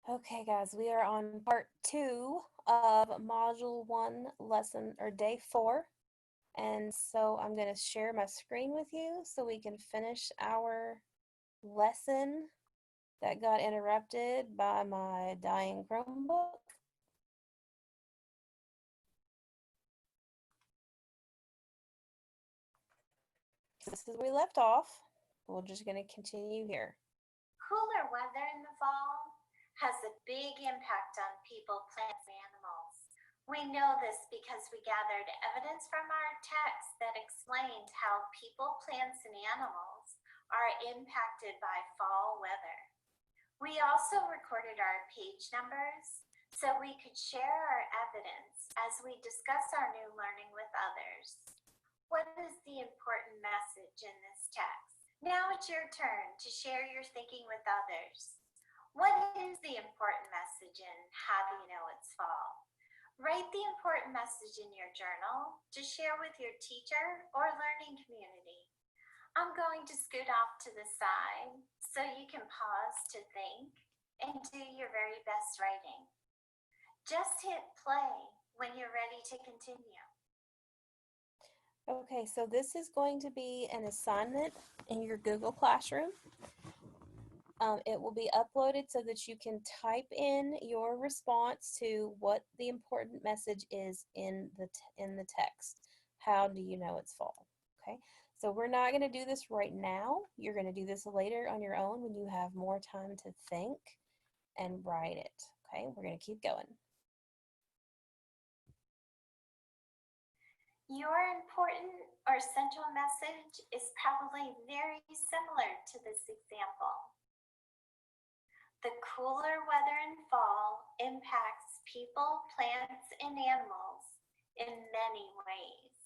Okay, guys, we are on part two of Module 1, lesson or day 4. And so I'm going to share my screen with you so we can finish our lesson that got interrupted by my dying Chromebook. This is where we left off. We're just going to continue here. Cooler weather in the fall has a big impact on people, plants, and animals. We know this because we gathered evidence from our text that explained how people, plants, and animals are impacted by fall weather. We also recorded our page numbers so we could share our evidence as we discuss our new learning with others. What is the important message in this text? Now it's your turn to share your thinking with others. What is the important message and how do you know it's fall? Write the important message in your journal to share with your teacher or learning community. I'm going to scoot off to the side so you can pause to think and do your very best writing. Just hit play when you're ready to continue. Okay, so this is going to be an assignment in your Google Classroom. It will be uploaded so that you can type in your response to what the important message is in the text. How do you know it's fall? Okay, so we're not going to do this right now. You're going to do this later on your own when you have more time to think and write it. Okay, we're going to keep going. Your important or central message is probably very similar to this example. The cooler weather in fall impacts people, plants, and animals in many ways.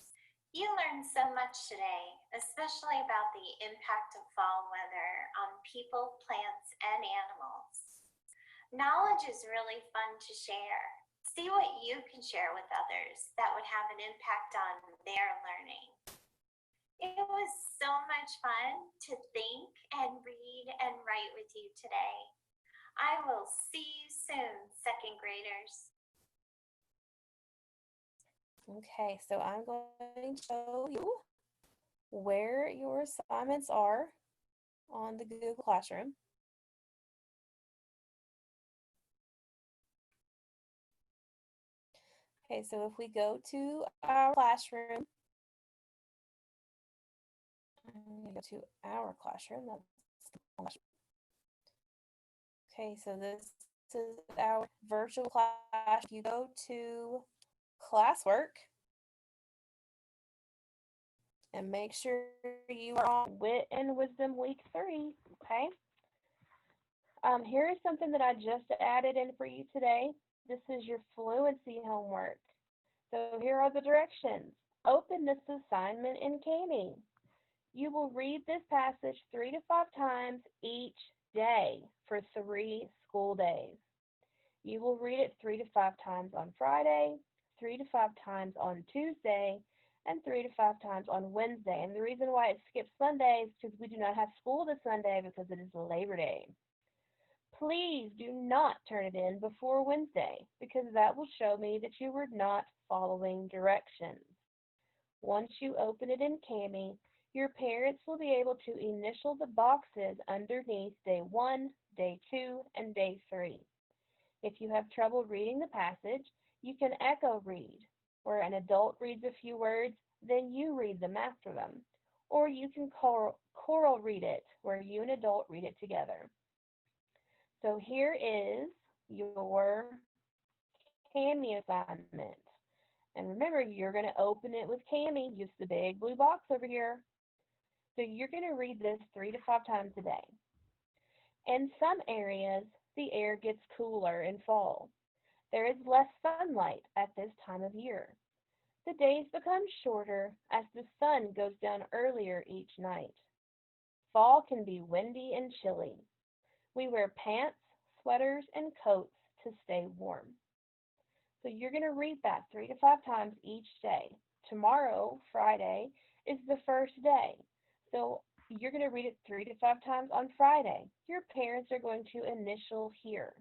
You learned so much today, especially about the impact of fall weather on people, plants, and animals. Knowledge is really fun to share. See what you can share with others that would have an impact on their learning. It was so much fun to think and read and write with you today. I will see you soon, second graders. Okay, so I'm going to show you where your assignments are on the Google Classroom. Okay, so if we go to our classroom, I'm going to go to our classroom. Okay, so this is our virtual class. You go to classwork and make sure you are on Wit and Wisdom Week 3, okay? Here is something that I just added in for you today. This is your fluency homework. So here are the directions. Open this assignment in Kami. You will read this passage 3 to 5 times each day for 3 school days. You will read it 3 to 5 times on Friday, 3 to 5 times on Tuesday, and 3 to 5 times on Wednesday. And the reason why it skips Sunday is because we do not have school this Sunday because it is Labor Day. Please do not turn it in before Wednesday because that will show me that you were not following directions. Once you open it in Kami, your parents will be able to initial the boxes underneath day 1, day 2, and day 3. If you have trouble reading the passage, you can echo read, where an adult reads a few words, then you read them after them. Or you can choral read it, where you and adult read it together. So here is your Kami assignment. And remember, you're going to open it with Kami, use the big blue box over here. So you're going to read this 3 to 5 times a day. In some areas, the air gets cooler in fall. There is less sunlight at this time of year. The days become shorter as the sun goes down earlier each night. Fall can be windy and chilly. We wear pants, sweaters, and coats to stay warm. So you're going to read that 3 to 5 times each day. Tomorrow, Friday, is the first day. So you're going to read it 3 to 5 times on Friday. Your parents are going to initial here.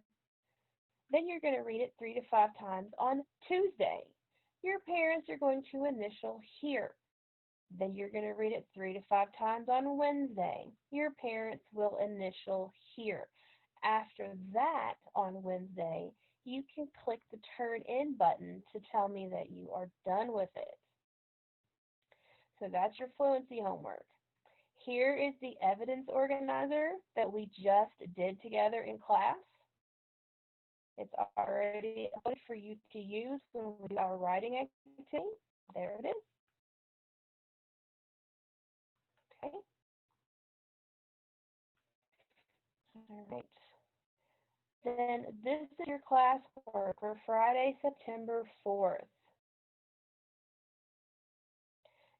Then you're going to read it 3 to 5 times on Tuesday. Your parents are going to initial here. Then you're going to read it 3 to 5 times on Wednesday. Your parents will initial here. After that, on Wednesday, you can click the turn in button to tell me that you are done with it. So that's your fluency homework. Here is the evidence organizer that we just did together in class. It's already uploaded for you to use when we do our writing activity. There it is. Okay. All right. Then this is your classwork for Friday, September 4th.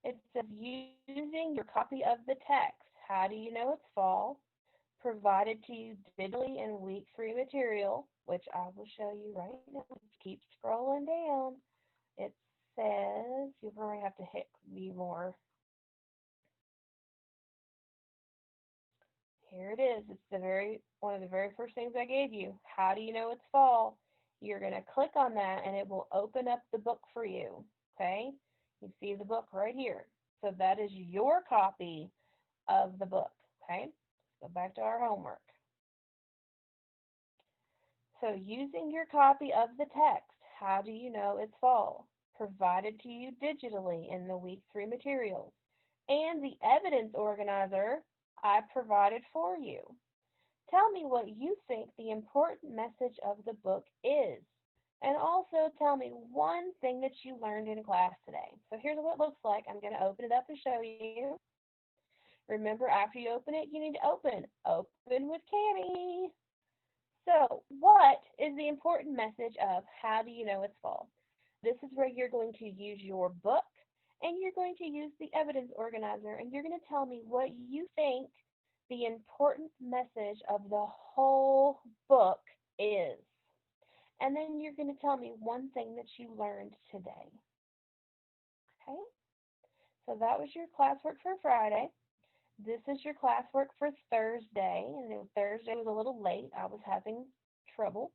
It says using your copy of the text. How do you know it's fall? Provided to you digitally in week 3 material, which I will show you right now. Keep scrolling down. It says, you'll probably have to hit view more. Here it is. It's one of the very first things I gave you. How do you know it's fall? You're going to click on that and it will open up the book for you. Okay? You see the book right here. So that is your copy of the book. Okay? Let's go back to our homework. So using your copy of the text, how do you know it's fall? Provided to you digitally in the week 3 materials. And the evidence organizer I provided for you. Tell me what you think the important message of the book is. And also tell me one thing that you learned in class today. So here's what it looks like. I'm going to open it up and show you. Remember, after you open it, you need to open. Open with Cami. So what is the important message of how do you know it's fall? This is where you're going to use your book and you're going to use the evidence organizer and you're going to tell me what you think the important message of the whole book is. And then you're going to tell me one thing that you learned today. Okay? So that was your classwork for Friday. This is your classwork for Thursday. And Thursday was a little late. I was having trouble.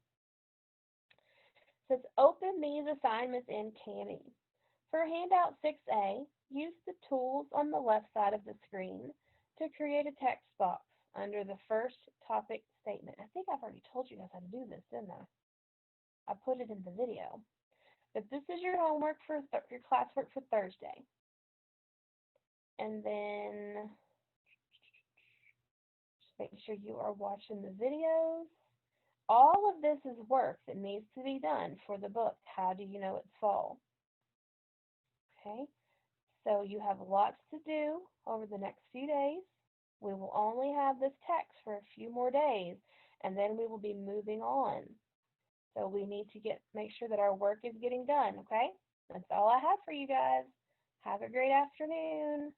It says open these assignments in Kami. For handout 6A, use the tools on the left side of the screen to create a text box under the first topic statement. I think I've already told you guys how to do this, didn't I? I put it in the video. But this is your homework for your classwork for Thursday. And then just make sure you are watching the videos. All of this is work that needs to be done for the book, How Do You Know It's Fall? Okay, so you have lots to do over the next few days. We will only have this text for a few more days, and then we will be moving on. So we need to make sure that our work is getting done, okay? That's all I have for you guys. Have a great afternoon.